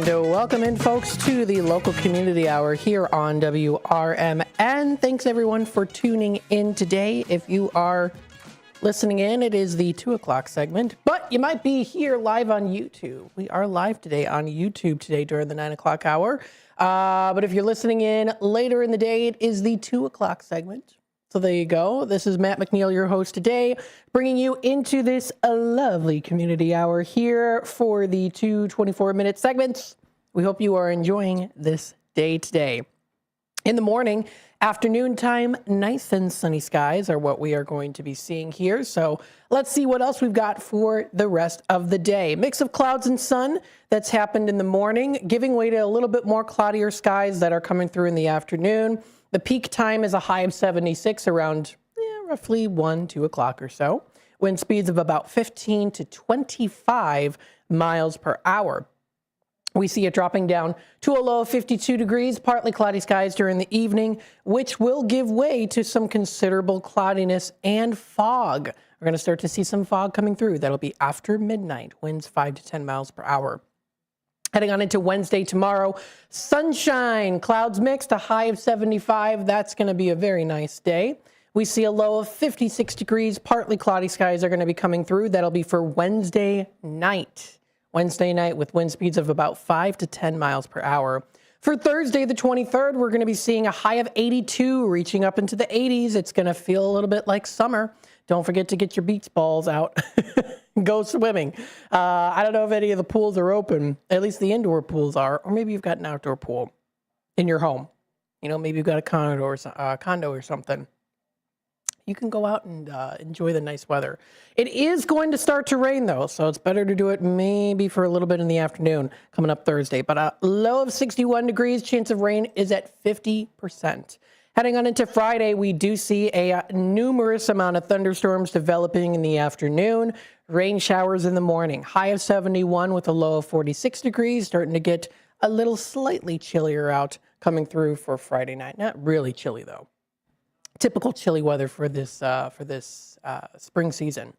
And welcome in, folks, to the local community hour here on WRMN. Thanks, everyone, for tuning in today. If you are listening in, it is the 2 o'clock segment, but you might be here live on YouTube. We are live today on YouTube during the 9 o'clock hour. But if you're listening in later in the day, it is the 2 o'clock segment. So there you go. This is Matt McNeil, your host today, bringing you into this lovely community hour here for the 2 24-minute segments. We hope you are enjoying this day today. In the morning, afternoon time, nice and sunny skies are what we are going to be seeing here. So let's see what else we've got for the rest of the day. Mix of clouds and sun that's happened in the morning, giving way to a little bit more cloudier skies that are coming through in the afternoon. The peak time is a high of 76 around roughly 1, 2 o'clock or so. Wind speeds of about 15 to 25 miles per hour. We see it dropping down to a low of 52 degrees, partly cloudy skies during the evening, which will give way to some considerable cloudiness and fog. We're going to start to see some fog coming through. That'll be after midnight, winds 5 to 10 miles per hour. Heading on into Wednesday tomorrow, sunshine, clouds mixed, a high of 75. That's going to be a very nice day. We see a low of 56 degrees, partly cloudy skies are going to be coming through. That'll be for Wednesday night. Wednesday night with wind speeds of about 5 to 10 miles per hour. For Thursday, the 23rd, we're going to be seeing a high of 82, reaching up into the 80s. It's going to feel a little bit like summer. Don't forget to get your beach balls out. Go swimming. I don't know if any of the pools are open. At least the indoor pools are. Or maybe you've got an outdoor pool in your home. You know, maybe you've got a condo or something. You can go out and enjoy the nice weather. It is going to start to rain, though, so it's better to do it maybe for a little bit in the afternoon coming up Thursday. But a low of 61 degrees, chance of rain is at 50%. Heading on into Friday, we do see a numerous amount of thunderstorms developing in the afternoon. Rain showers in the morning. High of 71 with a low of 46 degrees. Starting to get a little slightly chillier out coming through for Friday night. Not really chilly, though. Typical chilly weather for this spring season.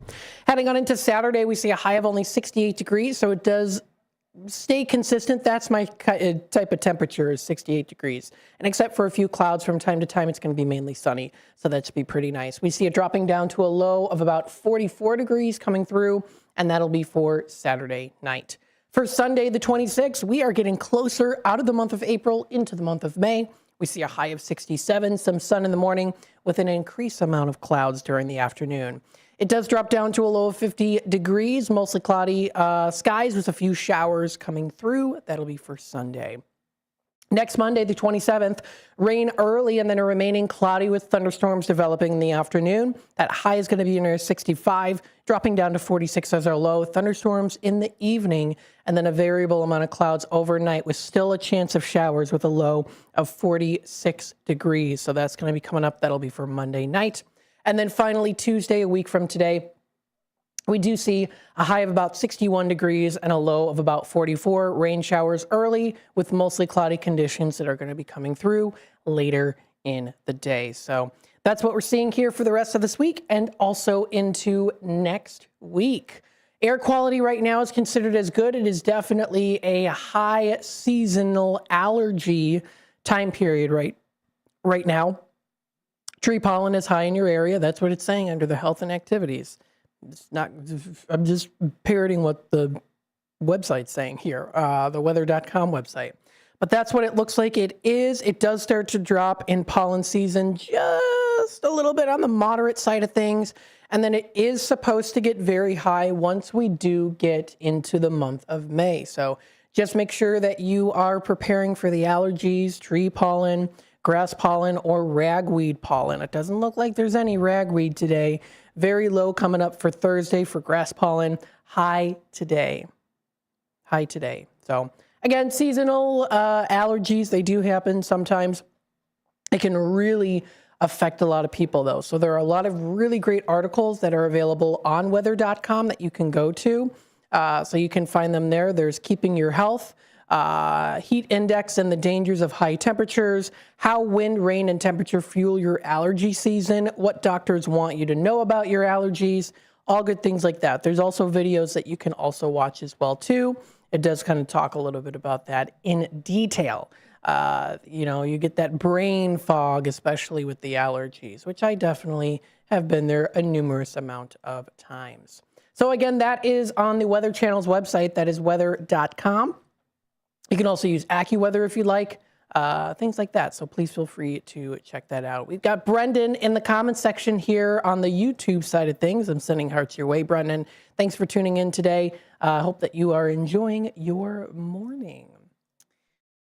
Heading on into Saturday, we see a high of only 68 degrees, so it does stay consistent. That's my type of temperature, is 68 degrees. And except for a few clouds from time to time, it's going to be mainly sunny, so that should be pretty nice. We see it dropping down to a low of about 44 degrees coming through, and that'll be for Saturday night. For Sunday, the 26th, we are getting closer out of the month of April into the month of May. We see a high of 67, some sun in the morning with an increased amount of clouds during the afternoon. It does drop down to a low of 50 degrees, mostly cloudy skies with a few showers coming through. That'll be for Sunday. Next Monday, the 27th, rain early and then a remaining cloudy with thunderstorms developing in the afternoon. That high is going to be near 65, dropping down to 46 as our low. Thunderstorms in the evening and then a variable amount of clouds overnight with still a chance of showers with a low of 46 degrees. So that's going to be coming up. That'll be for Monday night. And then finally, Tuesday, a week from today, we do see a high of about 61 degrees and a low of about 44. Rain showers early with mostly cloudy conditions that are going to be coming through later in the day. So that's what we're seeing here for the rest of this week and also into next week. Air quality right now is considered as good. It is definitely a high seasonal allergy time period right now. Tree pollen is high in your area. That's what it's saying under the health and activities. It's not, I'm just parroting what the website's saying here, the weather.com website. But that's what it looks like it is. It does start to drop in pollen season just a little bit on the moderate side of things. And then it is supposed to get very high once we do get into the month of May. So just make sure that you are preparing for the allergies, tree pollen, grass pollen, or ragweed pollen. It doesn't look like there's any ragweed today. Very low coming up for Thursday for grass pollen. High today. High today. So again, seasonal allergies, they do happen sometimes. It can really affect a lot of people though. So there are a lot of really great articles that are available on weather.com that you can go to. So you can find them there. There's Keeping Your Health, heat index and the dangers of high temperatures, how wind, rain, and temperature fuel your allergy season, what doctors want you to know about your allergies, all good things like that. There's also videos that you can also watch as well too. it does kind of talk a little bit about that in detail. You get that brain fog, especially with the allergies, which I definitely have been there a numerous amount of times. So again, that is on the Weather Channel's website. That is weather.com. You can also use AccuWeather if you'd like, things like that. So please feel free to check that out. We've got Brendan in the comments section here on the YouTube side of things. I'm sending hearts your way, Brendan. Thanks for tuning in today. I hope that you are enjoying your morning.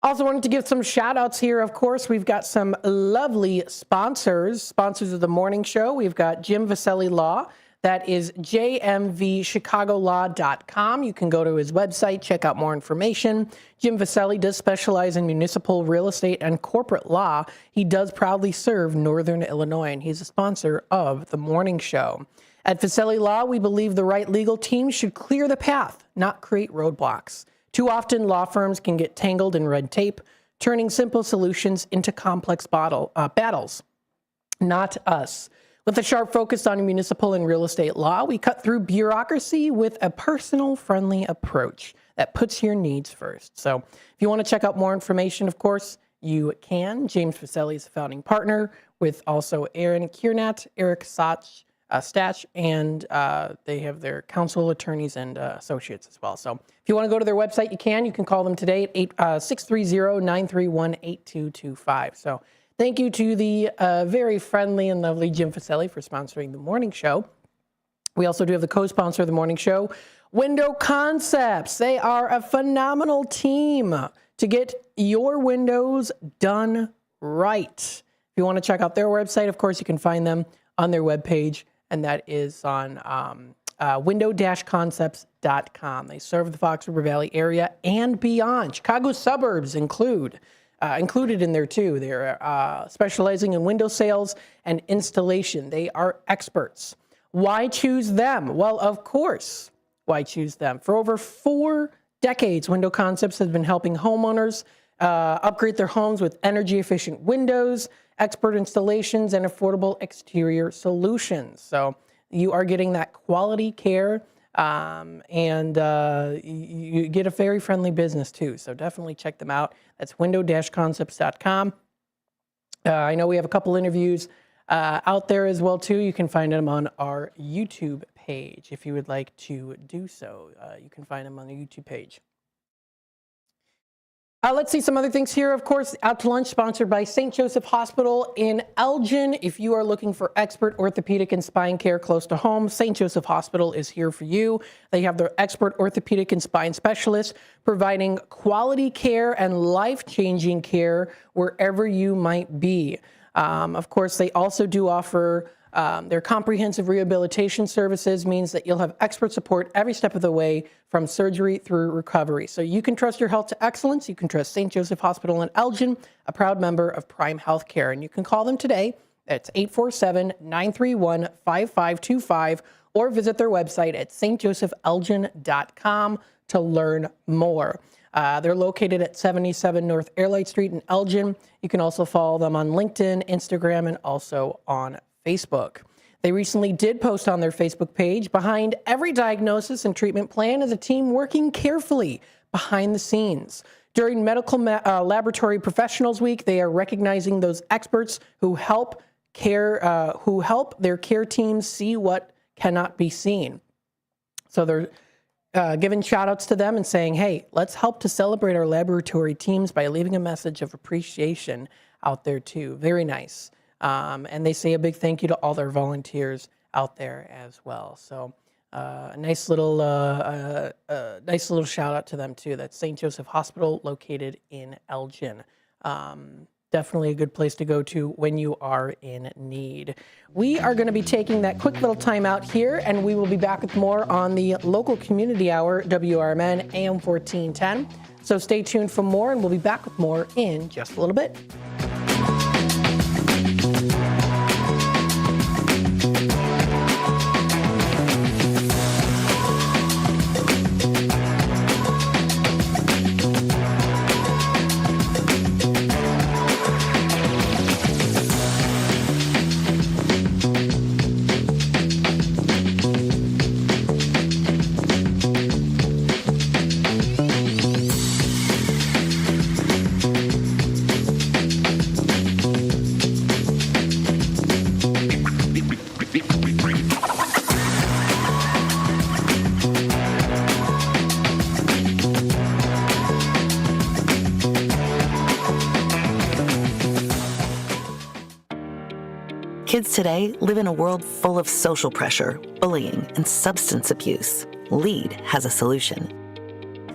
Also wanted to give some shout outs here. Of course, we've got some lovely sponsors of the morning show. We've got Jim Vaselli Law. That is jmvchicagolaw.com. You can go to his website, check out more information. Jim Vaselli does specialize in municipal real estate and corporate law. He does proudly serve Northern Illinois, and he's a sponsor of the morning show. At Vaselli Law, we believe the right legal team should clear the path, not create roadblocks. Too often, law firms can get tangled in red tape, turning simple solutions into complex battles. Not us. With a sharp focus on municipal and real estate law, we cut through bureaucracy with a personal, friendly approach that puts your needs first. So if you want to check out more information, of course, you can. James Vaselli is a founding partner with also Aaron Kiernat, Eric Stach, and they have their counsel attorneys and associates as well. So if you want to go to their website, you can. You can call them today at 630-931-8225. So thank you to the very friendly and lovely Jim Vaselli for sponsoring the morning show. We also do have the co-sponsor of the morning show, Window Concepts. They are a phenomenal team to get your windows done right. If you want to check out their website, of course, you can find them on their webpage, and that is on window-concepts.com. They serve the Fox River Valley area and beyond. Chicago's suburbs included in there too. They're specializing in window sales and installation. They are experts. Why choose them? Well, of course, why choose them? For over 4 decades, Window Concepts has been helping homeowners upgrade their homes with energy-efficient windows, expert installations, and affordable exterior solutions. So you are getting that quality care, and you get a very friendly business too. So definitely check them out. That's window-concepts.com. I know we have a couple interviews out there as well too. You can find them on our YouTube page if you would like to do so. You can find them on the YouTube page. Let's see some other things here. Of course, Out to Lunch, sponsored by St. Joseph Hospital in Elgin. If you are looking for expert orthopedic and spine care close to home, St. Joseph Hospital is here for you. They have their expert orthopedic and spine specialists providing quality care and life-changing care wherever you might be. Of course, they also do offer their comprehensive rehabilitation services, means that you'll have expert support every step of the way from surgery through recovery. So you can trust your health to excellence. You can trust St. Joseph Hospital in Elgin, a proud member of Prime Healthcare. And you can call them today. It's 847-931-5525 or visit their website at stjosephelgin.com to learn more. They're located at 77 North Airlight Street in Elgin. You can also follow them on LinkedIn, Instagram, and also on Facebook. They recently did post on their Facebook page, behind every diagnosis and treatment plan is a team working carefully behind the scenes. During Medical Laboratory Professionals Week, they are recognizing those experts who help their care teams see what cannot be seen. So they're giving shout outs to them and saying, hey, let's help to celebrate our laboratory teams by leaving a message of appreciation out there too. Very nice. And they say a big thank you to all their volunteers out there as well. So a nice little shout out to them too. That's St. Joseph Hospital located in Elgin. Definitely a good place to go to when you are in need. We are going to be taking that quick little time out here, and we will be back with more on the local community hour, WRMN AM 1410. So stay tuned for more, and we'll be back with more in just a little bit. Kids today live in a world full of social pressure, bullying, and substance abuse. LEAD has a solution.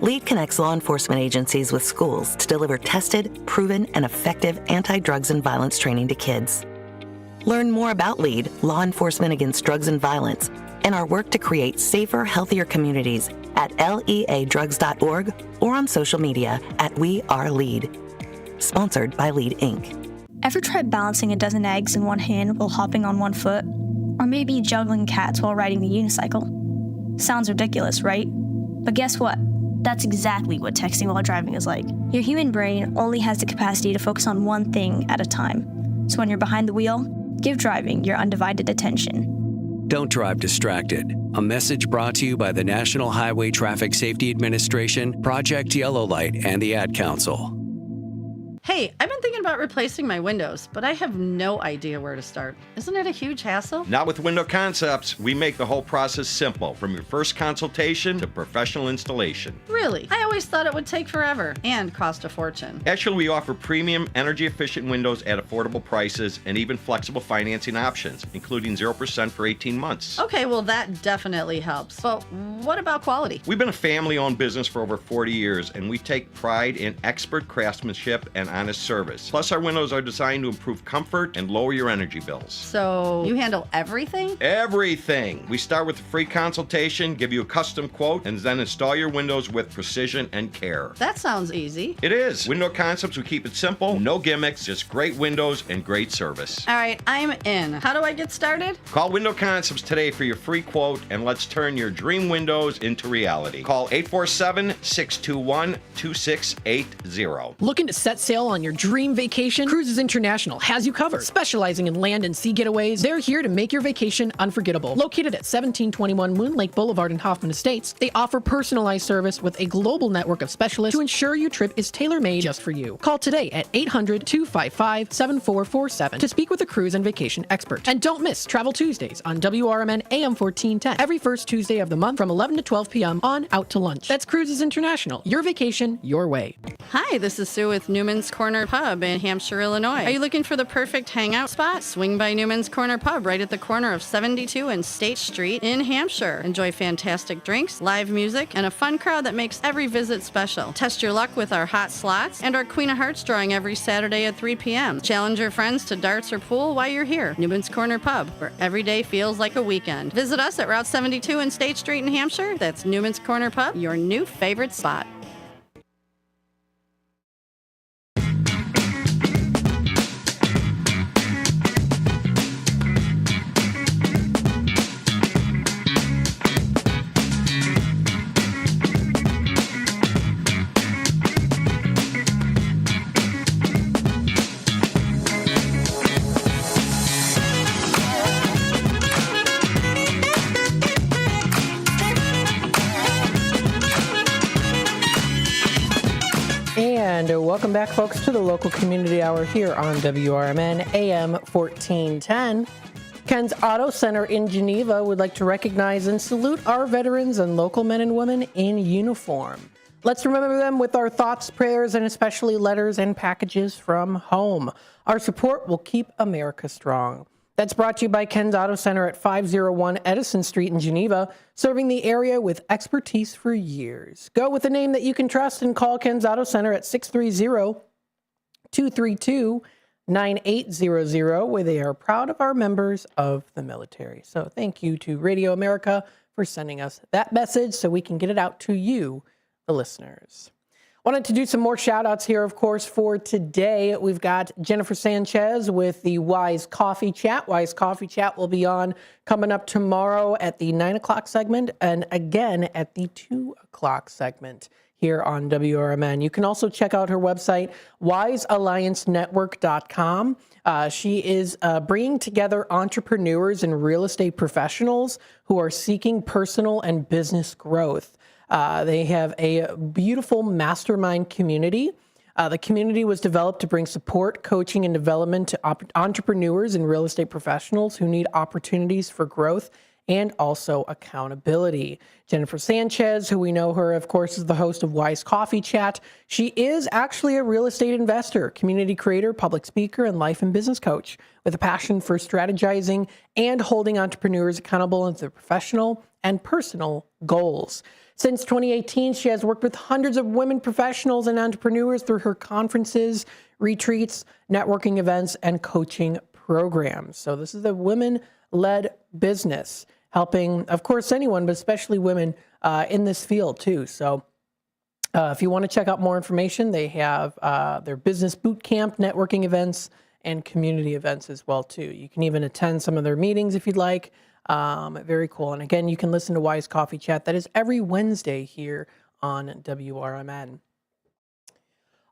LEAD connects law enforcement agencies with schools to deliver tested, proven, and effective anti-drugs and violence training to kids. Learn more about LEAD, Law Enforcement Against Drugs and Violence, and our work to create safer, healthier communities at leadrugs.org or on social media at WeAreLEAD. Sponsored by LEAD, Inc. Ever tried balancing a dozen eggs in one hand while hopping on one foot? Or maybe juggling cats while riding the unicycle? Sounds ridiculous, right? But guess what? That's exactly what texting while driving is like. Your human brain only has the capacity to focus on one thing at a time. So when you're behind the wheel, give driving your undivided attention. Don't drive distracted. A message brought to you by the National Highway Traffic Safety Administration, Project Yellow Light, and the Ad Council. Hey, I've been thinking about replacing my windows, but I have no idea where to start. Isn't it a huge hassle? Not with Window Concepts. We make the whole process simple, from your first consultation to professional installation. Really? I always thought it would take forever and cost a fortune. Actually, we offer premium, energy-efficient windows at affordable prices and even flexible financing options, including 0% for 18 months. Okay, well, that definitely helps. But what about quality? We've been a family-owned business for over 40 years, and we take pride in expert craftsmanship and honest service. Plus, our windows are designed to improve comfort and lower your energy bills. So, you handle everything? Everything! We start with a free consultation, give you a custom quote, and then install your windows with precision and care. That sounds easy. It is. Window Concepts, we keep it simple, no gimmicks, just great windows and great service. All right, I'm in. How do I get started? Call Window Concepts today for your free quote, and let's turn your dream windows into reality. Call 847-621-2680. Looking to set sail on your dream vacation? Cruises International has you covered. Specializing in land and sea getaways, they're here to make your vacation unforgettable. Located at 1721 Moon Lake Boulevard in Hoffman Estates, they offer personalized service with a global network of specialists to ensure your trip is tailor-made just for you. Call today at 800-255-7447 to speak with a cruise and vacation expert. And don't miss Travel Tuesdays on WRMN AM 1410 every first Tuesday of the month from 11 to 12 p.m. on Out to Lunch. That's Cruises International. Your vacation, your way. Hi, this is Sue with Newman's Corner Pub in Hampshire, Illinois. Are you looking for the perfect hangout spot? Swing by Newman's Corner Pub right at the corner of 72 and State Street in Hampshire. Enjoy fantastic drinks, live music, and a fun crowd that makes every visit special. Test your luck with our hot slots and our Queen of Hearts drawing every Saturday at 3 p.m. Challenge your friends to darts or pool while you're here. Newman's Corner Pub, where every day feels like a weekend. Visit us at Route 72 and State Street in Hampshire. That's Newman's Corner Pub, your new favorite spot. And welcome back, folks, to the local community hour here on WRMN AM 1410. Ken's Auto Center in Geneva would like to recognize and salute our veterans and local men and women in uniform. Let's remember them with our thoughts, prayers, and especially letters and packages from home. Our support will keep America strong. That's brought to you by Ken's Auto Center at 501 Edison Street in Geneva, serving the area with expertise for years. Go with a name that you can trust and call Ken's Auto Center at 630-232-9800, where they are proud of our members of the military. So thank you to Radio America for sending us that message so we can get it out to you, the listeners. Wanted to do some more shout outs here, of course, for today. We've got Jennifer Sanchez with the Wise Coffee Chat. Wise Coffee Chat will be on coming up tomorrow at the 9 o'clock segment and again at the 2 o'clock segment here on WRMN. You can also check out her website, wisealliancenetwork.com. She is bringing together entrepreneurs and real estate professionals who are seeking personal and business growth. They have a beautiful mastermind community. The community was developed to bring support, coaching, and development to entrepreneurs and real estate professionals who need opportunities for growth and also accountability. Jennifer Sanchez, who we know her, of course, is the host of Wise Coffee Chat. She is actually a real estate investor, community creator, public speaker, and life and business coach with a passion for strategizing and holding entrepreneurs accountable in their professional and personal goals. Since 2018, she has worked with hundreds of women professionals and entrepreneurs through her conferences, retreats, networking events, and coaching programs. So this is a women-led business, helping, of course, anyone, but especially women in this field too. So if you want to check out more information, they have their business boot camp, networking events, and community events as well too. You can even attend some of their meetings if you'd like. Very cool. And again, you can listen to Wise Coffee Chat. That is every Wednesday here on WRMN.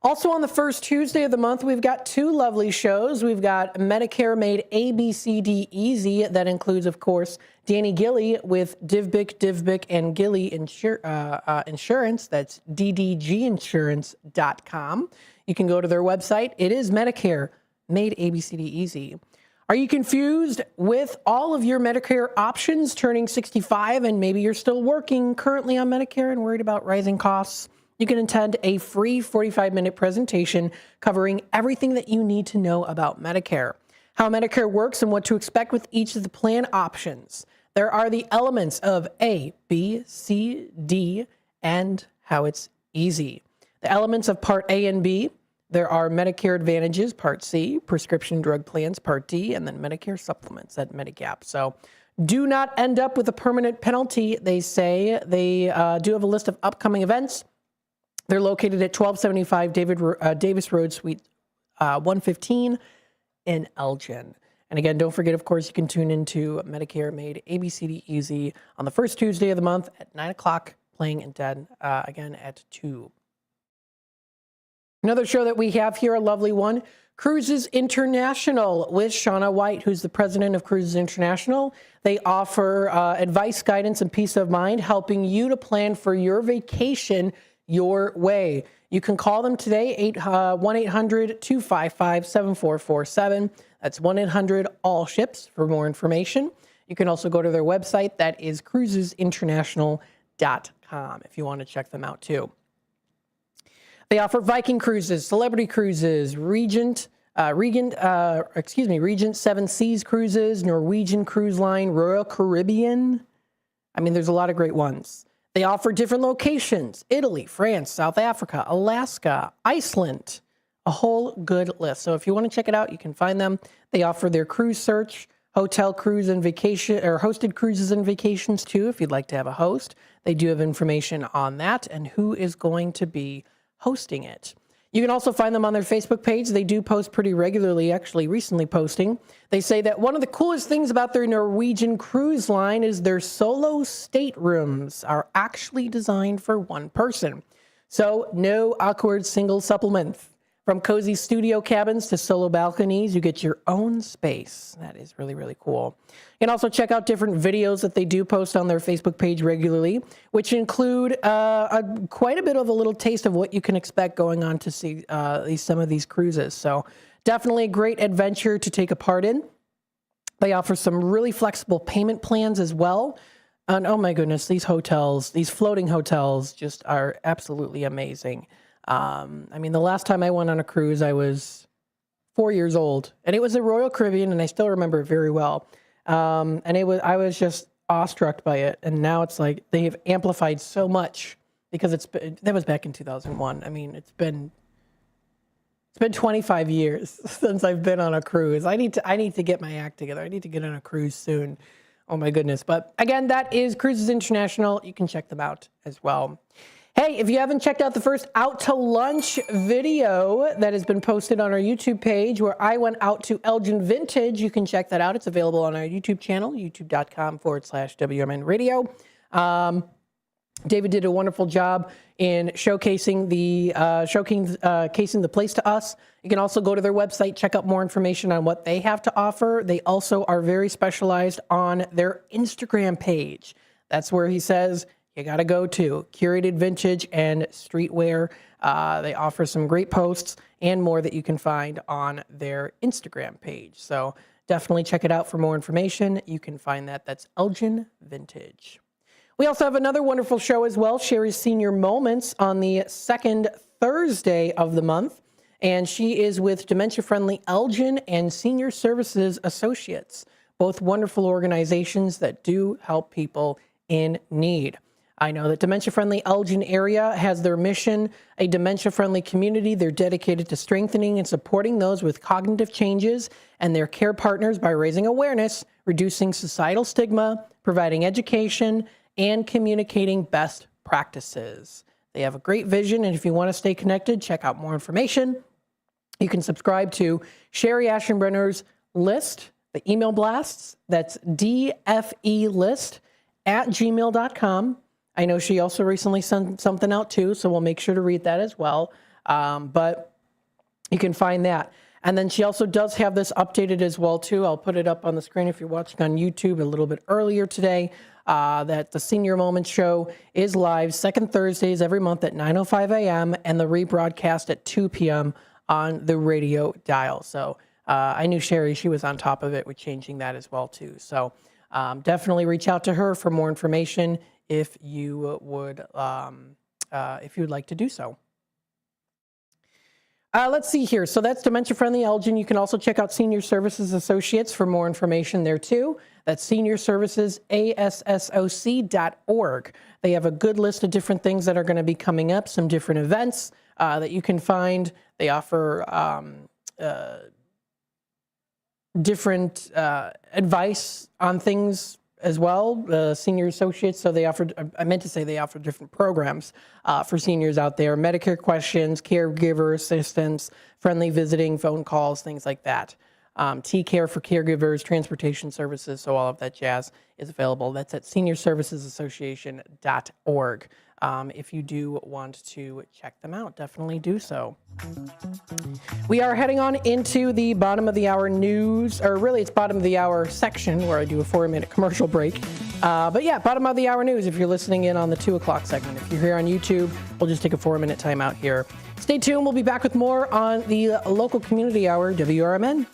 Also on the first Tuesday of the month, we've got two lovely shows. We've got Medicare Made ABCD Easy. That includes, of course, Danny Gilly with Divbic, and Gilly Insurance. That's ddginsurance.com. You can go to their website. It is Medicare Made ABCD Easy. Are you confused with all of your Medicare options turning 65 and maybe you're still working currently on Medicare and worried about rising costs? You can attend a free 45-minute presentation covering everything that you need to know about Medicare, how Medicare works and what to expect with each of the plan options. There are the elements of A, B, C, D, and how it's easy. The elements of Part A and B. There are Medicare Advantages, Part C, prescription drug plans, Part D, and then Medicare supplements at Medigap. So do not end up with a permanent penalty, they say. They do have a list of upcoming events. They're located at 1275 Davis Road, Suite 115 in Elgin. And again, don't forget, of course, you can tune into Medicare Made ABCD Easy on the first Tuesday of the month at 9 o'clock, playing again at 2. Another show that we have here, a lovely one, Cruises International with Shauna White, who's the president of Cruises International. They offer advice, guidance, and peace of mind, helping you to plan for your vacation your way. You can call them today, 1-800-255-7447. That's 1-800-ALL-SHIPS for more information. You can also go to their website. That is cruisesinternational.com if you want to check them out too. They offer Viking Cruises, Celebrity Cruises, Regent Seven Seas Cruises, Norwegian Cruise Line, Royal Caribbean. I mean, there's a lot of great ones. They offer different locations: Italy, France, South Africa, Alaska, Iceland, a whole good list. So if you want to check it out, you can find them. They offer their cruise search, hotel cruise and vacation, or hosted cruises and vacations too, if you'd like to have a host. They do have information on that and who is going to be hosting it. You can also find them on their Facebook page. They do post pretty regularly, actually recently posting. They say that one of the coolest things about their Norwegian cruise line is their solo staterooms are actually designed for one person. So no awkward single supplement. From cozy studio cabins to solo balconies, you get your own space. That is really, really cool. You can also check out different videos that they do post on their Facebook page regularly, which include quite a bit of a little taste of what you can expect going on to see some of these cruises. So definitely a great adventure to take a part in. They offer some really flexible payment plans as well. And oh my goodness, these hotels, these floating hotels just are absolutely amazing. I mean, the last time I went on a cruise, I was 4 years old, and it was the Royal Caribbean, and I still remember it very well. And I was just awestruck by it. And now it's like they have amplified so much because that was back in 2001. I mean, it's been 25 years since I've been on a cruise. I need to get my act together. I need to get on a cruise soon. Oh my goodness. But again, that is Cruises International. You can check them out as well. Hey, if you haven't checked out the first Out to Lunch video that has been posted on our YouTube page where I went out to Elgin Vintage, you can check that out. It's available on our YouTube channel, youtube.com/WRMN Radio. David did a wonderful job in showcasing the place to us. You can also go to their website, check out more information on what they have to offer. They also are very specialized on their Instagram page. That's where he says you got to go to curated vintage and streetwear. They offer some great posts and more that you can find on their Instagram page. So Definitely check it out for more information. You can find that. That's Elgin Vintage. We also have another wonderful show as well, Sherry's Senior Moments, on the second Thursday of the month. And she is with Dementia Friendly Elgin and Senior Services Associates, both wonderful organizations that do help people in need. I know that Dementia Friendly Elgin area has their mission, a dementia-friendly community. They're dedicated to strengthening and supporting those with cognitive changes and their care partners by raising awareness, reducing societal stigma, providing education, and communicating best practices. They have a great vision, and if you want to stay connected, check out more information. You can subscribe to Sherry Aschenbrenner's list, the email blasts. That's dfelist@gmail.com. I know she also recently sent something out too, so we'll make sure to read that as well. But you can find that. And then she also does have this updated as well too. I'll put it up on the screen if you're watching on YouTube a little bit earlier today, that the Senior Moments show is live second Thursdays every month at 9:05 a.m. and the rebroadcast at 2 p.m. on the radio dial. So I knew Sherry, she was on top of it with changing that as well too. So definitely reach out to her for more information if you would like to do so. Let's see here. So that's Dementia Friendly Elgin. You can also check out Senior Services Associates for more information there too. That's seniorservicesassoc.org. They have a good list of different things that are going to be coming up, some different events that you can find. They offer different advice on things as well, senior associates. So they offer, I meant to say they offer different programs for seniors out there, Medicare questions, caregiver assistance, friendly visiting, phone calls, things like that. T-Care for caregivers, transportation services, so all of that jazz is available. That's at seniorservicesassociation.org. If you do want to check them out, definitely do so. We are heading on into the bottom of the hour news, or really it's bottom of the hour section where I do a 4-minute commercial break. But yeah, bottom of the hour news if you're listening in on the 2 o'clock segment. If you're here on YouTube, we'll just take a 4-minute timeout here. Stay tuned. We'll be back with more on the local community hour, WRMN.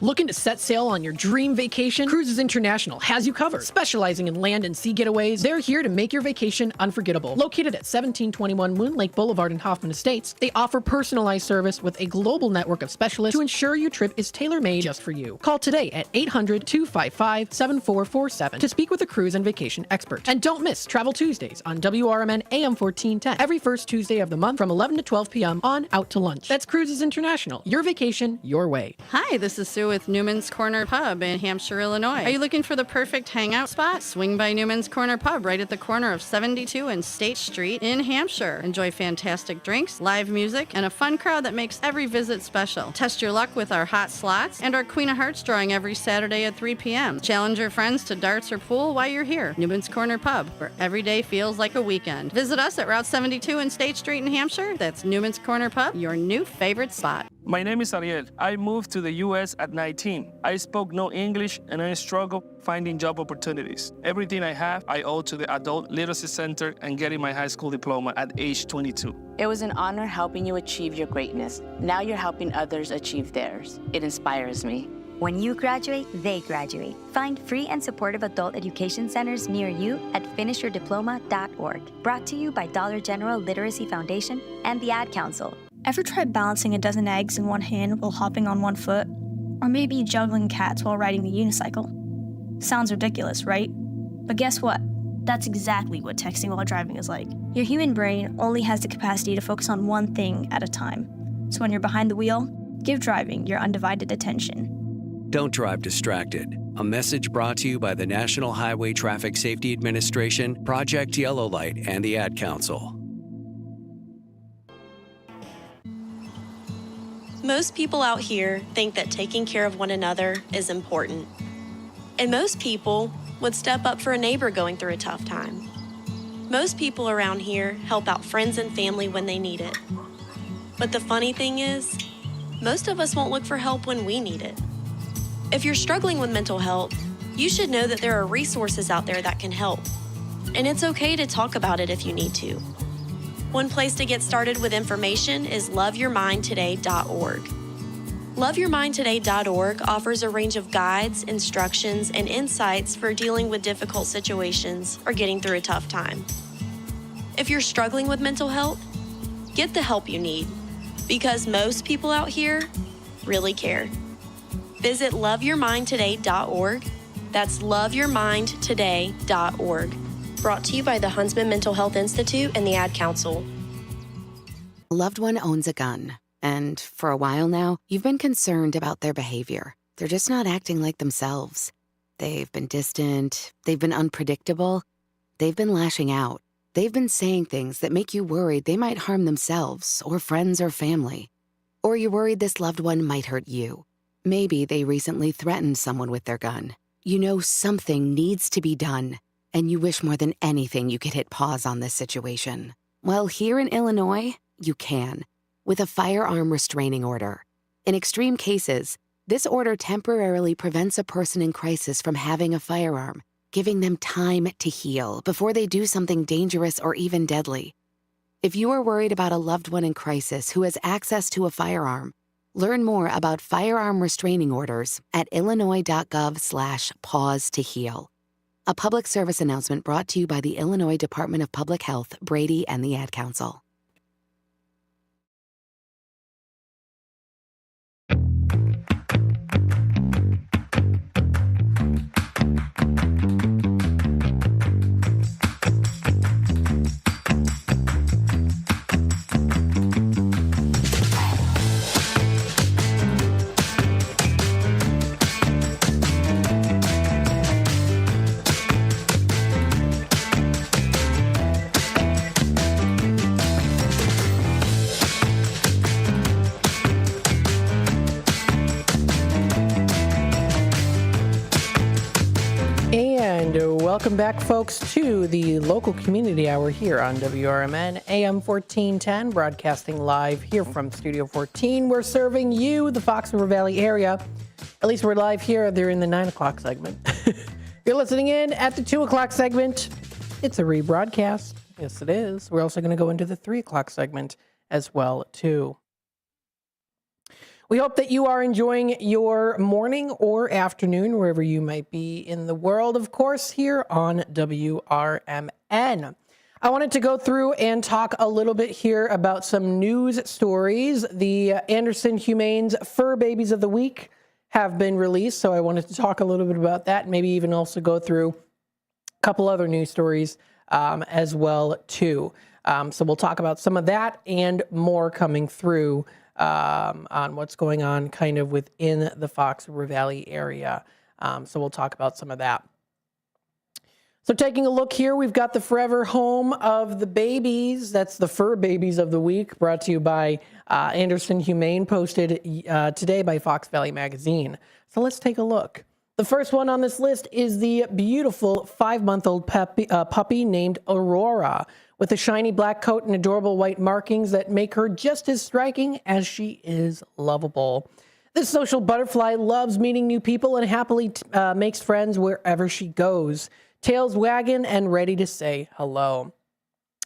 Looking to set sail on your dream vacation? Cruises International has you covered. Specializing in land and sea getaways, they're here to make your vacation unforgettable. Located at 1721 Moon Lake Boulevard in Hoffman Estates, they offer personalized service with a global network of specialists to ensure your trip is tailor-made just for you. Call today at 800-255-7447 to speak with a cruise and vacation expert. And don't miss Travel Tuesdays on WRMN AM 1410 every first Tuesday of the month from 11 to 12 p.m. on Out to Lunch. That's Cruises International. Your vacation, your way. Hi, this is Sue with Newman's Corner Pub in Hampshire, Illinois. Are you looking for the perfect hangout spot? Swing by Newman's Corner Pub right at the corner of 72 and State Street in Hampshire. Enjoy fantastic drinks, live music, and a fun crowd that makes every visit special. Test your luck with our hot slots and our Queen of Hearts drawing every Saturday at 3 p.m. Challenge your friends to darts or pool while you're here. Newman's Corner Pub, where every day feels like a weekend. Visit us at Route 72 and State Street in Hampshire. That's Newman's Corner Pub, your new favorite spot. My name is Ariel. I moved to the U.S. at 19. I spoke no English and I struggled finding job opportunities. Everything I have, I owe to the Adult Literacy Center and getting my high school diploma at age 22. It was an honor helping you achieve your greatness. Now you're helping others achieve theirs. It inspires me. When you graduate, they graduate. Find free and supportive adult education centers near you at finishyourdiploma.org. Brought to you by Dollar General Literacy Foundation and the Ad Council. Ever tried balancing a dozen eggs in one hand while hopping on one foot? Or maybe juggling cats while riding the unicycle? Sounds ridiculous, right? But guess what? That's exactly what texting while driving is like. Your human brain only has the capacity to focus on one thing at a time. So when you're behind the wheel, give driving your undivided attention. Don't drive distracted. A message brought to you by the National Highway Traffic Safety Administration, Project Yellow Light, and the Ad Council. Most people out here think that taking care of one another is important. And most people would step up for a neighbor going through a tough time. Most people around here help out friends and family when they need it. But the funny thing is, most of us won't look for help when we need it. If you're struggling with mental health, you should know that there are resources out there that can help. And it's okay to talk about it if you need to. One place to get started with information is loveyourmindtoday.org. Loveyourmindtoday.org offers a range of guides, instructions, and insights for dealing with difficult situations or getting through a tough time. If you're struggling with mental health, get the help you need, because most people out here really care. Visit loveyourmindtoday.org. That's loveyourmindtoday.org. Brought to you by the Huntsman Mental Health Institute and the Ad Council. A loved one owns a gun, and for a while now, you've been concerned about their behavior. They're just not acting like themselves. They've been distant, they've been unpredictable, they've been lashing out. They've been saying things that make you worried they might harm themselves or friends or family. Or you're worried this loved one might hurt you. Maybe they recently threatened someone with their gun. You know something needs to be done, and you wish more than anything you could hit pause on this situation. Well, here in Illinois, you can, with a firearm restraining order. In extreme cases, this order temporarily prevents a person in crisis from having a firearm, giving them time to heal before they do something dangerous or even deadly. If you are worried about a loved one in crisis who has access to a firearm, learn more about firearm restraining orders at illinois.gov/pause to heal. A public service announcement brought to you by the Illinois Department of Public Health, Brady, and the Ad Council. Welcome back, folks, to the local community hour here on WRMN AM 1410, broadcasting live here from Studio 14. We're serving you, the Fox River Valley area. At least we're live here. They're in the 9 o'clock segment. You're listening in at the 2 o'clock segment. It's a rebroadcast. Yes, it is. We're also going to go into the 3 o'clock segment as well, too. We hope that you are enjoying your morning or afternoon, wherever you might be in the world, of course, here on WRMN. I wanted to go through and talk a little bit here about some news stories. The Anderson Humane's Fur Babies of the Week have been released, so I wanted to talk a little bit about that, maybe even also go through a couple other news stories as well, too. So we'll talk about some of that and more coming through on what's going on kind of within the Fox River Valley area. So we'll talk about some of that. So taking a look here, we've got the Forever Home of the Babies. That's the Fur Babies of the Week, brought to you by Anderson Humane, posted today by Fox Valley Magazine. So let's take a look. The first one on this list is the beautiful 5-month-old puppy named Aurora, with a shiny black coat and adorable white markings that make her just as striking as she is lovable. This social butterfly loves meeting new people and happily makes friends wherever she goes, tails wagging and ready to say hello.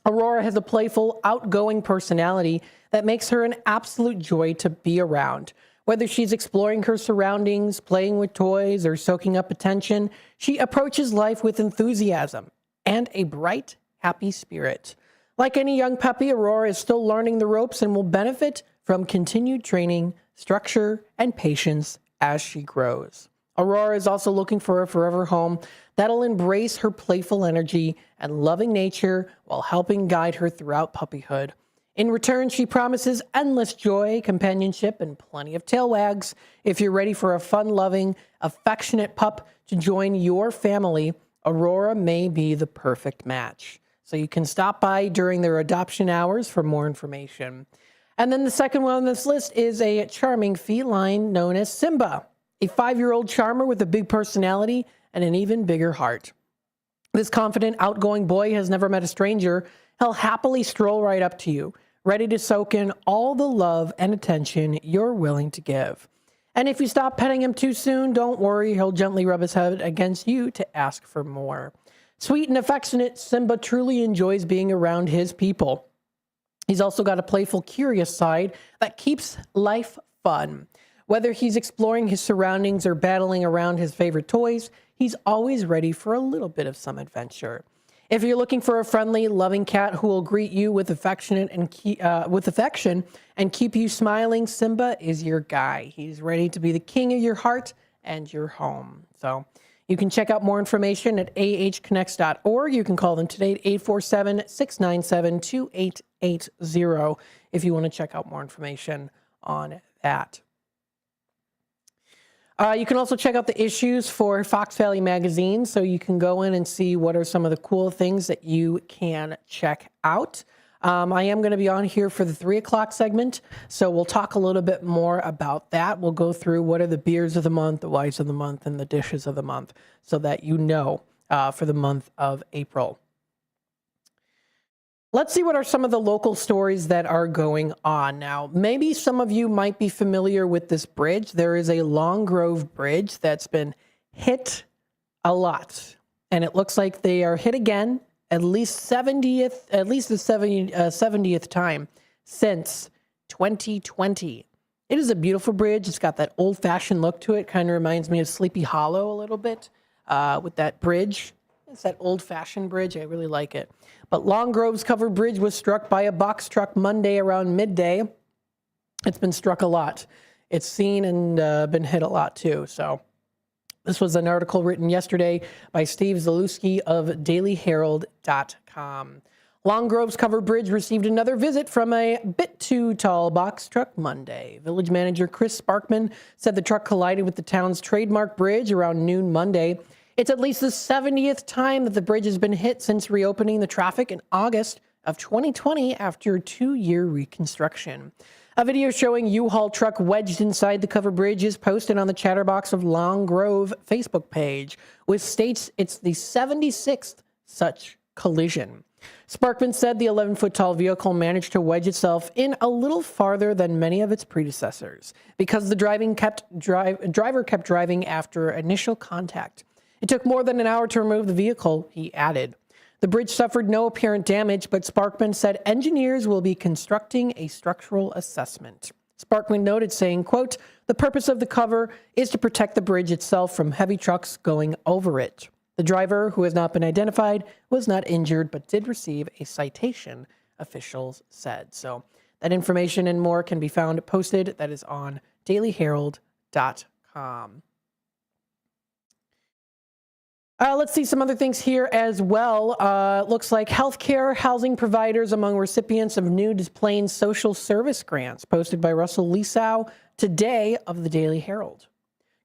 Aurora has a playful, outgoing personality that makes her an absolute joy to be around. Whether she's exploring her surroundings, playing with toys, or soaking up attention, she approaches life with enthusiasm and a bright, happy spirit. Like any young puppy, Aurora is still learning the ropes and will benefit from continued training, structure, and patience as she grows. Aurora is also looking for a forever home that'll embrace her playful energy and loving nature while helping guide her throughout puppyhood. In return, she promises endless joy, companionship, and plenty of tail wags. If you're ready for a fun-loving, affectionate pup to join your family, Aurora may be the perfect match. So you can stop by during their adoption hours for more information. And then the second one on this list is a charming feline known as Simba, a 5-year-old charmer with a big personality and an even bigger heart. This confident, outgoing boy has never met a stranger. He'll happily stroll right up to you, ready to soak in all the love and attention you're willing to give. And if you stop petting him too soon, don't worry, he'll gently rub his head against you to ask for more. Sweet and affectionate, Simba truly enjoys being around his people. He's also got a playful, curious side that keeps life fun. Whether he's exploring his surroundings or battling around his favorite toys, he's always ready for a little bit of some adventure. If you're looking for a friendly, loving cat who will greet you with affection and keep you smiling, Simba is your guy. He's ready to be the king of your heart and your home. So you can check out more information at ahconnects.org. You can call them today at 847-697-2880 if you want to check out more information on that. You can also check out the issues for Fox Valley Magazine, so you can go in and see what are some of the cool things that you can check out. I am going to be on here for the 3 o'clock segment, so we'll talk a little bit more about that. We'll go through what are the beers of the month, the wines of the month, and the dishes of the month, so that you know for the month of April. Let's see what are some of the local stories that are going on now. Maybe some of you might be familiar with this bridge. There is a Long Grove Bridge that's been hit a lot, and it looks like they are hit again at least the 70th time since 2020. It is a beautiful bridge. It's got that old-fashioned look to it. Kind of reminds me of Sleepy Hollow a little bit with that bridge. It's that old-fashioned bridge. I really like it. But Long Grove's covered bridge was struck by a box truck Monday around midday. It's been struck a lot. It's seen and been hit a lot too. So this was an article written yesterday by Steve Zalewski of dailyherald.com. Long Grove's covered bridge received another visit from a bit too tall box truck Monday. Village manager Chris Sparkman said the truck collided with the town's trademark bridge around noon Monday. It's at least the 70th time that the bridge has been hit since reopening the traffic in August of 2020 after a 2-year reconstruction. A video showing U-Haul truck wedged inside the covered bridge is posted on the Chatterbox of Long Grove Facebook page, which states it's the 76th such collision. Sparkman said the 11-foot-tall vehicle managed to wedge itself in a little farther than many of its predecessors because the driver kept driving after initial contact. It took more than an hour to remove the vehicle, he added. The bridge suffered no apparent damage, but Sparkman said engineers will be constructing a structural assessment. Sparkman noted, saying, quote, "The purpose of the cover is to protect the bridge itself from heavy trucks going over it." The driver, who has not been identified, was not injured, but did receive a citation, officials said. So that information and more can be found posted. That is on dailyherald.com. Let's see some other things here as well. Looks like healthcare housing providers among recipients of new Des Plaines social service grants, posted by Russell Lisow today of the Daily Herald.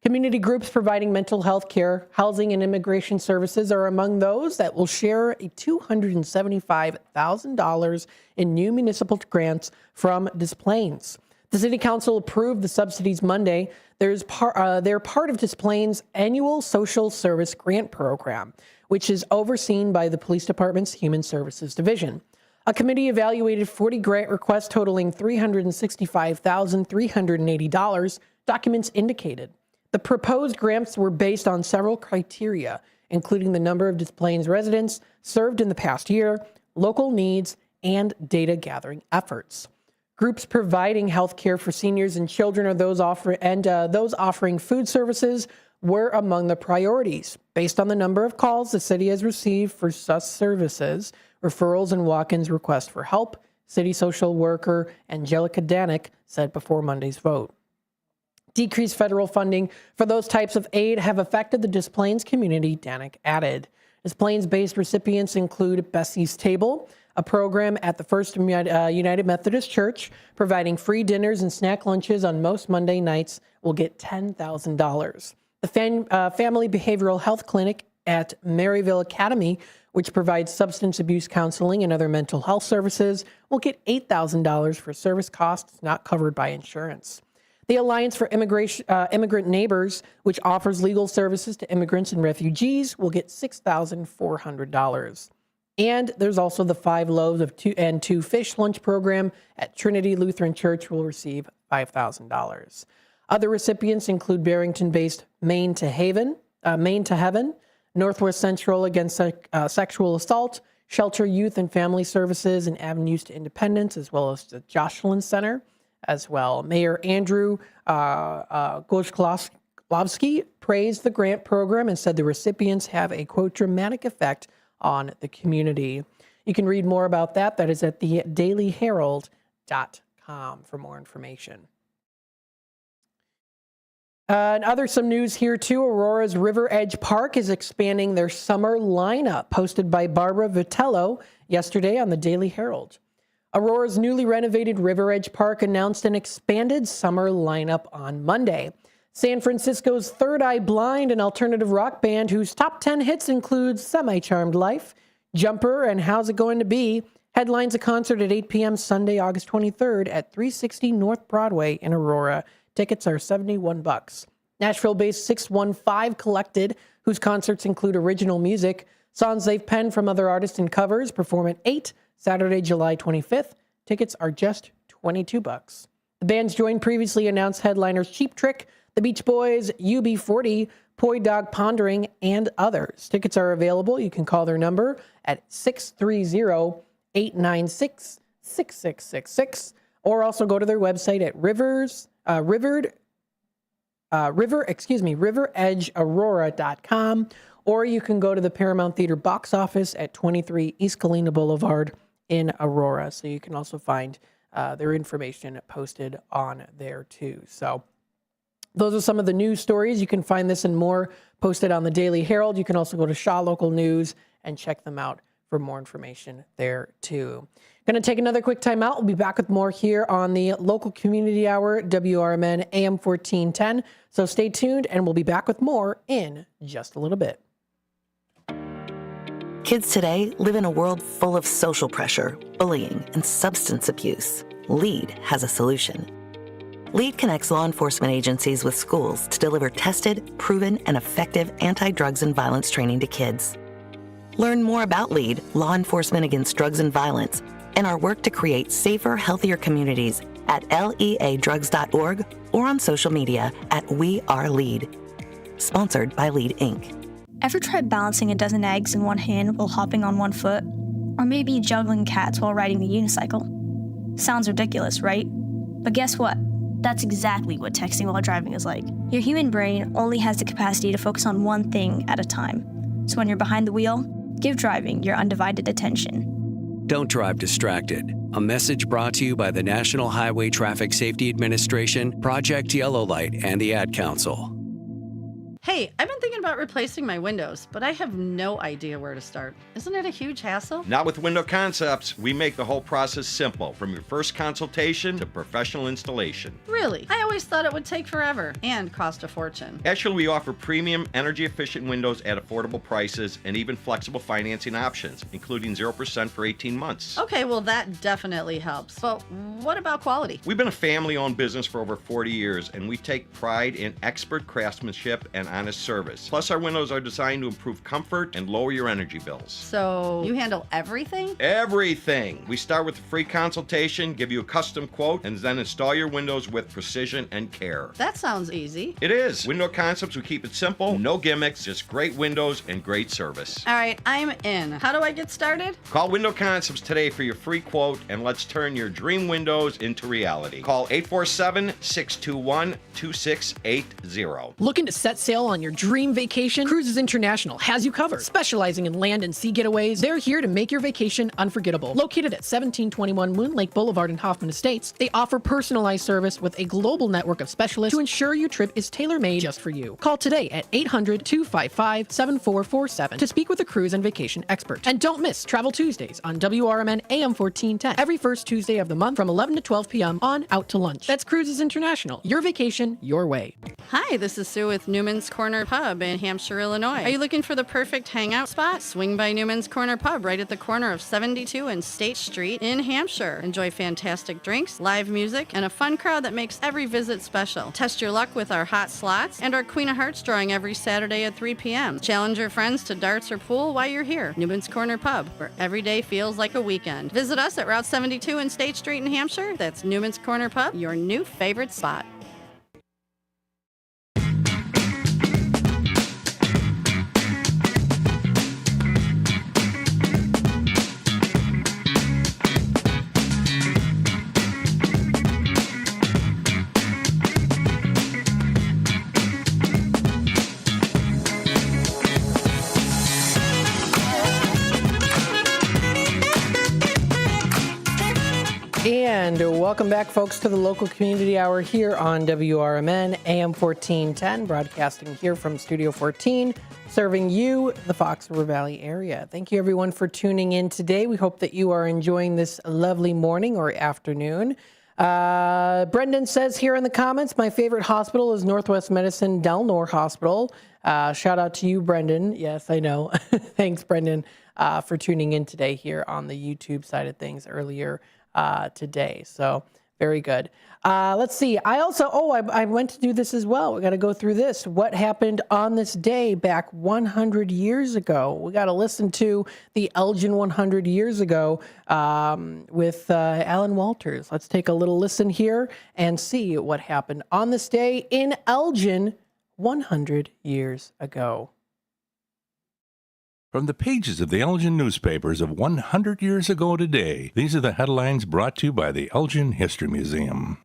Community groups providing mental health care, housing, and immigration services are among those that will share a $275,000 in new municipal grants from Des Plaines. The City Council approved the subsidies Monday. They're part of Des Plaines' annual social service grant program, which is overseen by the Police Department's Human Services Division. A committee evaluated 40 grant requests totaling $365,380, documents indicated. The proposed grants were based on several criteria, including the number of Des Plaines residents served in the past year, local needs, and data gathering efforts. Groups providing health care for seniors and children are those offering food services were among the priorities. Based on the number of calls the city has received for such services, referrals and walk-ins requests for help, city social worker Angelica Danick said before Monday's vote. Decreased federal funding for those types of aid have affected the Des Plaines community, Danick added. Des Plaines-based recipients include Bessie's Table, a program at the First United Methodist Church providing free dinners and snack lunches on most Monday nights, will get $10,000. The Family Behavioral Health Clinic at Maryville Academy, which provides substance abuse counseling and other mental health services, will get $8,000 for service costs not covered by insurance. The Alliance for Immigrant Neighbors, which offers legal services to immigrants and refugees, will get $6,400. And there's also the 5 Loaves of 2 Fish lunch program at Trinity Lutheran Church will receive $5,000. Other recipients include Barrington-based Maine to Heaven, Northwest Central Against Sexual Assault, Shelter Youth and Family Services, and Avenues to Independence, as well as the Jocelyn Center as well. Mayor Andrew Gojkowski praised the grant program and said the recipients have a, quote, dramatic effect on the community. You can read more about that. That is at the dailyherald.com for more information. And some news here too. Aurora's River Edge Park is expanding their summer lineup, posted by Barbara Vitello yesterday on the Daily Herald. Aurora's newly renovated River Edge Park announced an expanded summer lineup on Monday. San Francisco's Third Eye Blind, an alternative rock band whose top 10 hits include Semi-Charmed Life, Jumper, and How's It Going to Be, headlines a concert at 8 p.m. Sunday, August 23rd at 360 North Broadway in Aurora. Tickets are $71. Nashville-based 615 Collected, whose concerts include original music, songs they've penned from other artists and covers, perform at 8 Saturday, July 25th. Tickets are just $22. The bands joined previously announced headliners Cheap Trick, The Beach Boys, UB40, Poi Dog Pondering, and others. Tickets are available. You can call their number at 630-896-6666, or also go to their website at riveredgeaurora.com, or you can go to the Paramount Theater box office at 23 East Galena Boulevard in Aurora. So you can also find their information posted on there too. So those are some of the news stories. You can find this and more posted on the Daily Herald. You can also go to Shaw Local News and check them out for more information there too. Going to take another quick time out. We'll be back with more here on the Local Community Hour, WRMN AM 1410. So stay tuned, and we'll be back with more in just a little bit. Kids today live in a world full of social pressure, bullying, and substance abuse. LEAD has a solution. LEAD connects law enforcement agencies with schools to deliver tested, proven, and effective anti-drugs and violence training to kids. Learn more about LEAD, Law Enforcement Against Drugs and Violence, and our work to create safer, healthier communities at leadrugs.org or on social media at We Are LEAD. Sponsored by LEAD Inc. Ever tried balancing a dozen eggs in one hand while hopping on one foot? Or maybe juggling cats while riding the unicycle? Sounds ridiculous, right? But guess what? That's exactly what texting while driving is like. Your human brain only has the capacity to focus on one thing at a time. So when you're behind the wheel, give driving your undivided attention. Don't drive distracted. A message brought to you by the National Highway Traffic Safety Administration, Project Yellow Light, and the Ad Council. Hey, I've been thinking about replacing my windows, but I have no idea where to start. Isn't it a huge hassle? Not with Window Concepts. We make the whole process simple, from your first consultation to professional installation. Really? I always thought it would take forever and cost a fortune. Actually, we offer premium, energy-efficient windows at affordable prices and even flexible financing options, including 0% for 18 months. Okay, well, that definitely helps. But what about quality? We've been a family-owned business for over 40 years, and we take pride in expert craftsmanship and honest service. Plus, our windows are designed to improve comfort and lower your energy bills. So, you handle everything? Everything! We start with a free consultation, give you a custom quote, and then install your windows with precision and care. That sounds easy. It is. Window Concepts, we keep it simple, no gimmicks, just great windows and great service. All right, I'm in. How do I get started? Call Window Concepts today for your free quote, and let's turn your dream windows into reality. Call 847-621-2680. Looking to set sail all on your dream vacation? Cruises International has you covered. Specializing in land and sea getaways, they're here to make your vacation unforgettable. Located at 1721 Moon Lake Boulevard in Hoffman Estates, they offer personalized service with a global network of specialists to ensure your trip is tailor-made just for you. Call today at 800-255-7447 to speak with a cruise and vacation expert. And don't miss Travel Tuesdays on WRMN AM 1410 every first Tuesday of the month from 11 to 12 p.m. on Out to Lunch. That's Cruises International. Your vacation, your way. Hi, this is Sue with Newman's Corner Pub in Hampshire, Illinois. Are you looking for the perfect hangout spot? Swing by Newman's Corner Pub right at the corner of 72 and State Street in Hampshire. Enjoy fantastic drinks, live music, and a fun crowd that makes every visit special. Test your luck with our hot slots and our Queen of Hearts drawing every Saturday at 3 p.m. Challenge your friends to darts or pool while you're here. Newman's Corner Pub, where every day feels like a weekend. Visit us at Route 72 and State Street in Hampshire. That's Newman's Corner Pub, your new favorite spot. And welcome back, folks, to the local community hour here on WRMN AM 1410, broadcasting here from Studio 14, serving you, the Fox River Valley area. Thank you, everyone, for tuning in today. We hope that you are enjoying this lovely morning or afternoon. Brendan says here in the comments, my favorite hospital is Northwest Medicine Del Nor Hospital. Shout out to you, Brendan. Yes, I know. Thanks, Brendan, for tuning in today here on the YouTube side of things earlier today. So very good. Let's see. I went to do this as well. We got to go through this. What happened on this day back 100 years ago? We got to listen to the Elgin 100 years ago with Alan Walters. Let's take a little listen here and see what happened on this day in Elgin 100 years ago. From the pages of the Elgin newspapers of 100 years ago today, these are the headlines brought to you by the Elgin History Museum.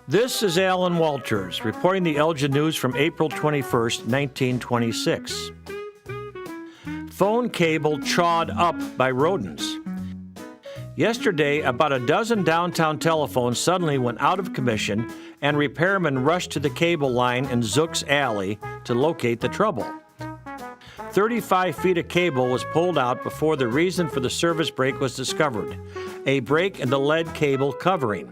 This is Alan Walters, reporting the Elgin News from April 21st, 1926. Phone cable chawed up by rodents. Yesterday, about a dozen downtown telephones suddenly went out of commission, and repairmen rushed to the cable line in Zook's Alley to locate the trouble. 35 feet of cable was pulled out before the reason for the service break was discovered, a break in the lead cable covering.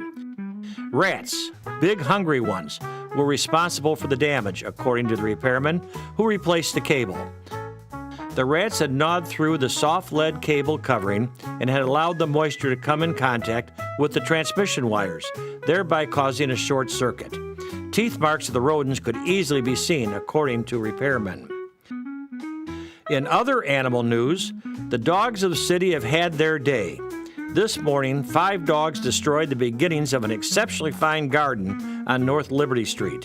Rats, big hungry ones, were responsible for the damage, according to the repairman who replaced the cable. The rats had gnawed through the soft lead cable covering and had allowed the moisture to come in contact with the transmission wires, thereby causing a short circuit. Teeth marks of the rodents could easily be seen, according to repairmen. In other animal news, the dogs of the city have had their day. This morning, 5 dogs destroyed the beginnings of an exceptionally fine garden on North Liberty Street.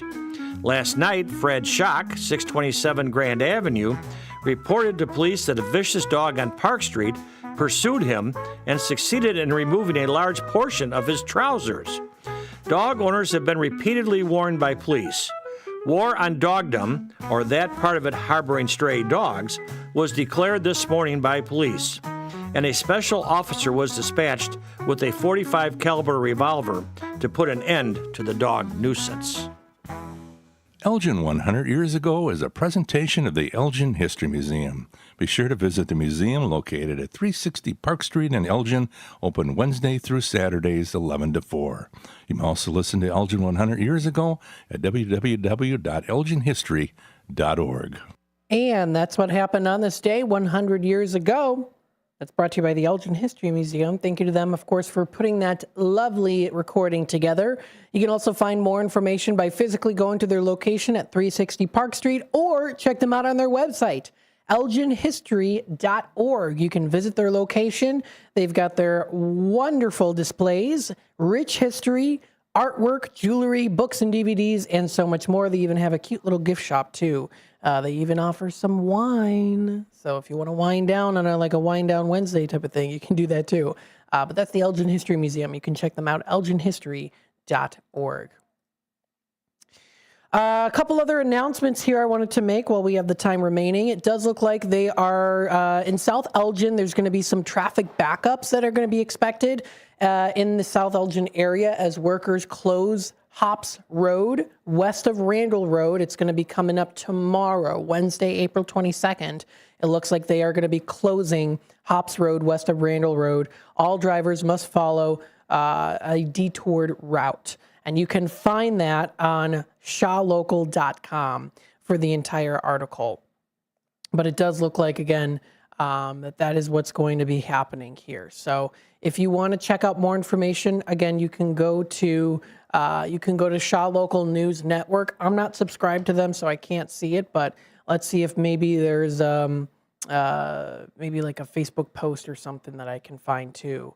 Last night, Fred Schock, 627 Grand Avenue, reported to police that a vicious dog on Park Street pursued him and succeeded in removing a large portion of his trousers. Dog owners have been repeatedly warned by police. War on dogdom, or that part of it harboring stray dogs, was declared this morning by police, and a special officer was dispatched with a .45 caliber revolver to put an end to the dog nuisance. Elgin 100 years ago is a presentation of the Elgin History Museum. Be sure to visit the museum located at 360 Park Street in Elgin, open Wednesday through Saturdays 11 to 4. You can also listen to Elgin 100 years ago at www.elginhistory.org. And that's what happened on this day 100 years ago. That's brought to you by the Elgin History Museum. Thank you to them, of course, for putting that lovely recording together. You can also find more information by physically going to their location at 360 Park Street or check them out on their website, elginhistory.org. You can visit their location. They've got their wonderful displays, rich history, artwork, jewelry, books and DVDs, and so much more. They even have a cute little gift shop, too. They even offer some wine. So if you want to wind down on a Wine Down Wednesday type of thing, you can do that, too. But that's the Elgin History Museum. You can check them out, elginhistory.org. A couple other announcements here I wanted to make while we have the time remaining. It does look like they are in South Elgin. There's going to be some traffic backups that are going to be expected in the South Elgin area as workers close Hops Road west of Randall Road. It's going to be coming up tomorrow, Wednesday, April 22nd. It looks like they are going to be closing Hops Road west of Randall Road. All drivers must follow a detoured route. And you can find that on shawlocal.com for the entire article. But it does look like, again, that is what's going to be happening here. So if you want to check out more information, again, you can go to Shaw Local News Network. I'm not subscribed to them, so I can't see it. But let's see if maybe there's maybe like a Facebook post or something that I can find too.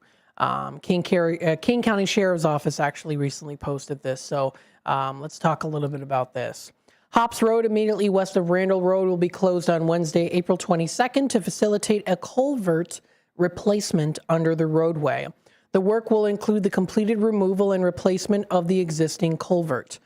King County Sheriff's Office actually recently posted this, so let's talk a little bit about this. Hops Road, immediately west of Randall Road, will be closed on Wednesday, April 22nd to facilitate a culvert replacement under the roadway. The work will include the completed removal and replacement of the existing culvert.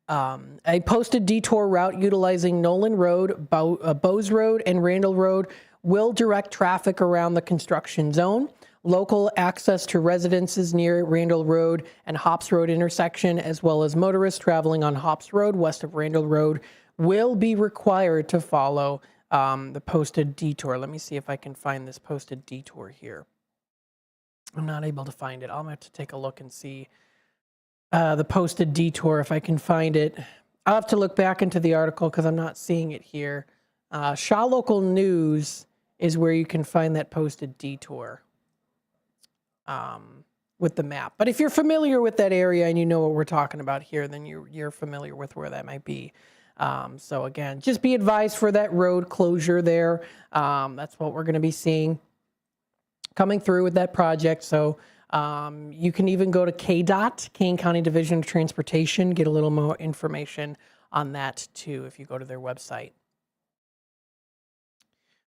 A posted detour route utilizing Nolan Road, Bowes Road, and Randall Road will direct traffic around the construction zone. Local access to residences near Randall Road and Hops Road intersection, as well as motorists traveling on Hops Road west of Randall Road, will be required to follow the posted detour. Let me see if I can find this posted detour here. I'm not able to find it. I'll have to take a look and see the posted detour if I can find it. I'll have to look back into the article because I'm not seeing it here. Shaw Local News is where you can find that posted detour. With the map. But if you're familiar with that area and you know what we're talking about here, then you're familiar with where that might be. So again, just be advised for that road closure there. That's what we're going to be seeing coming through with that project. So you can even go to KDOT, Kane County Division of Transportation, get a little more information on that too if you go to their website.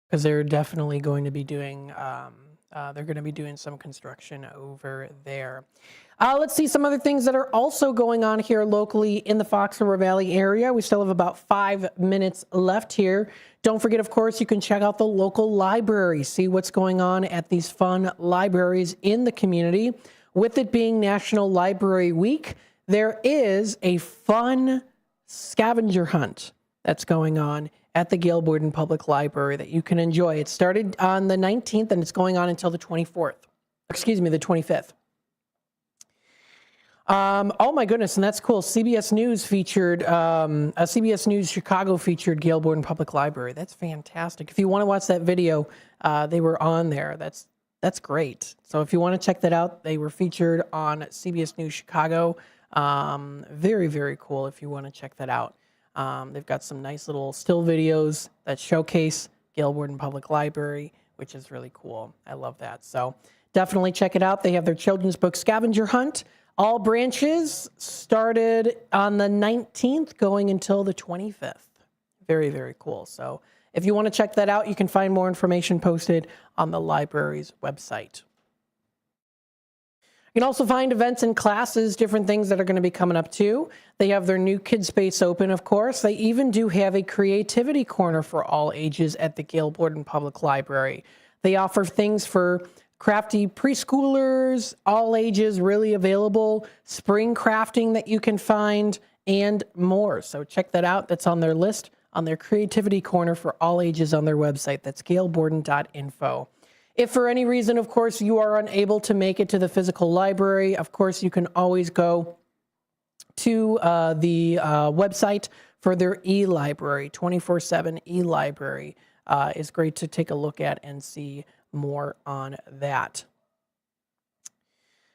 Because they're definitely going to be doing some construction over there. Let's see some other things that are also going on here locally in the Fox River Valley area. We still have about 5 minutes left here. Don't forget, of course, you can check out the local library, see what's going on at these fun libraries in the community. With it being National Library Week, there is a fun scavenger hunt that's going on at the Gail Borden Public Library that you can enjoy. It started on the 19th and it's going on until the 25th. Oh my goodness, and that's cool. CBS News featured, CBS News Chicago featured Gail Borden Public Library. That's fantastic. If you want to watch that video, they were on there. That's great. So if you want to check that out, they were featured on CBS News Chicago. Very, very cool if you want to check that out. They've got some nice little still videos that showcase Gail Borden Public Library, which is really cool. I love that. So definitely check it out. They have their children's book scavenger hunt. All branches started on the 19th going until the 25th. Very, very cool. So if you want to check that out, you can find more information posted on the library's website. You can also find events and classes, different things that are going to be coming up too. They have their new Kids Space open, of course. They even do have a creativity corner for all ages at the Gail Borden Public Library. They offer things for crafty preschoolers, all ages, really available, spring crafting that you can find, and more. So check that out. That's on their list, on their creativity corner for all ages on their website. That's gailborden.info. If for any reason, of course, you are unable to make it to the physical library, of course, you can always go to the website for their e-library. 24/7 e-library is great to take a look at and see more on that.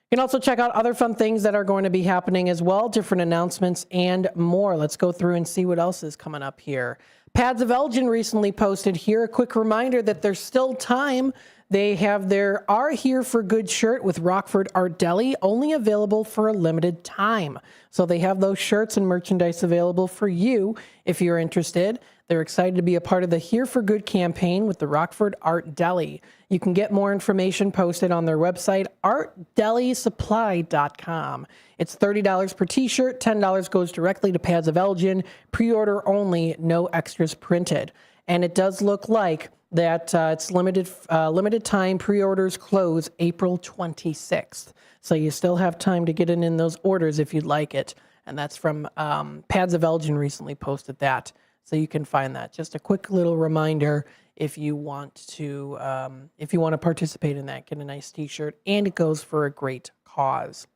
You can also check out other fun things that are going to be happening as well, different announcements and more. Let's go through and see what else is coming up here. Pads of Elgin recently posted here a quick reminder that there's still time They have their Are Here for Good shirt with Rockford Art Deli, only available for a limited time. So they have those shirts and merchandise available for you if you're interested. They're excited to be a part of the Here for Good campaign with the Rockford Art Deli. You can get more information posted on their website, artdelisupply.com. It's $30 per t-shirt, $10 goes directly to Pads of Elgin, pre-order only, no extras printed. And it does look like that it's limited time. Pre-orders close April 26th. So you still have time to get in those orders if you'd like it. And that's from Pads of Elgin recently posted that. So you can find that. Just a quick little reminder if you want to participate in that, get a nice t-shirt, and it goes for a great cause.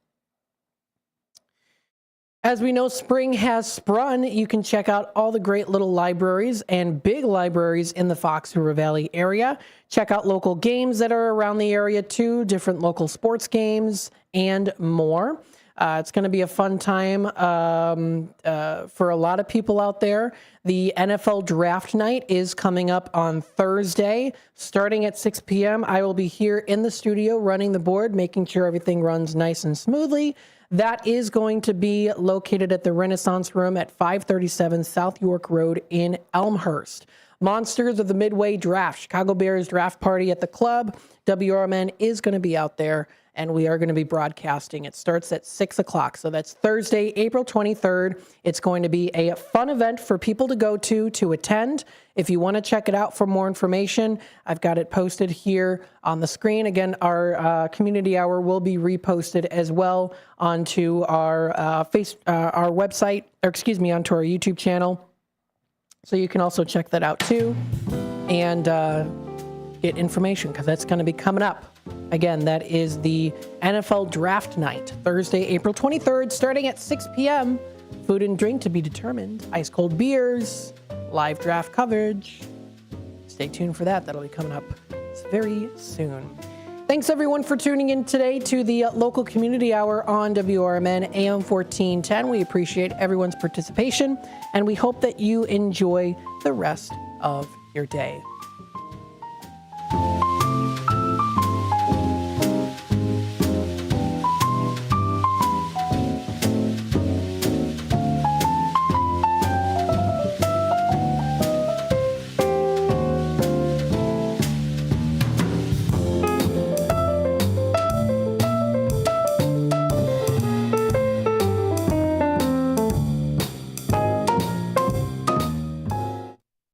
As we know, spring has sprung. You can check out all the great little libraries and big libraries in the Fox River Valley area. Check out local games that are around the area too, different local sports games and more. It's going to be a fun time for a lot of people out there. The NFL Draft Night is coming up on Thursday, starting at 6 p.m. I will be here in the studio running the board, making sure everything runs nice and smoothly. That is going to be located at the Renaissance Room at 537 South York Road in Elmhurst. Monsters of the Midway Draft, Chicago Bears draft party at the club. WRMN is going to be out there, and we are going to be broadcasting. It starts at 6 o'clock, so that's Thursday, April 23rd. It's going to be a fun event for people to go to attend. If you want to check it out for more information, I've got it posted here on the screen. Again, our community hour will be reposted as well onto our website, onto our YouTube channel. So you can also check that out too and get information, because that's going to be coming up. Again, that is the NFL Draft Night, Thursday, April 23rd, starting at 6 p.m. Food and drink to be determined. Ice cold beers, live draft coverage. Stay tuned for that. That'll be coming up very soon. Thanks, everyone, for tuning in today to the local community hour on WRMN AM 1410. We appreciate everyone's participation, and we hope that you enjoy the rest of your day.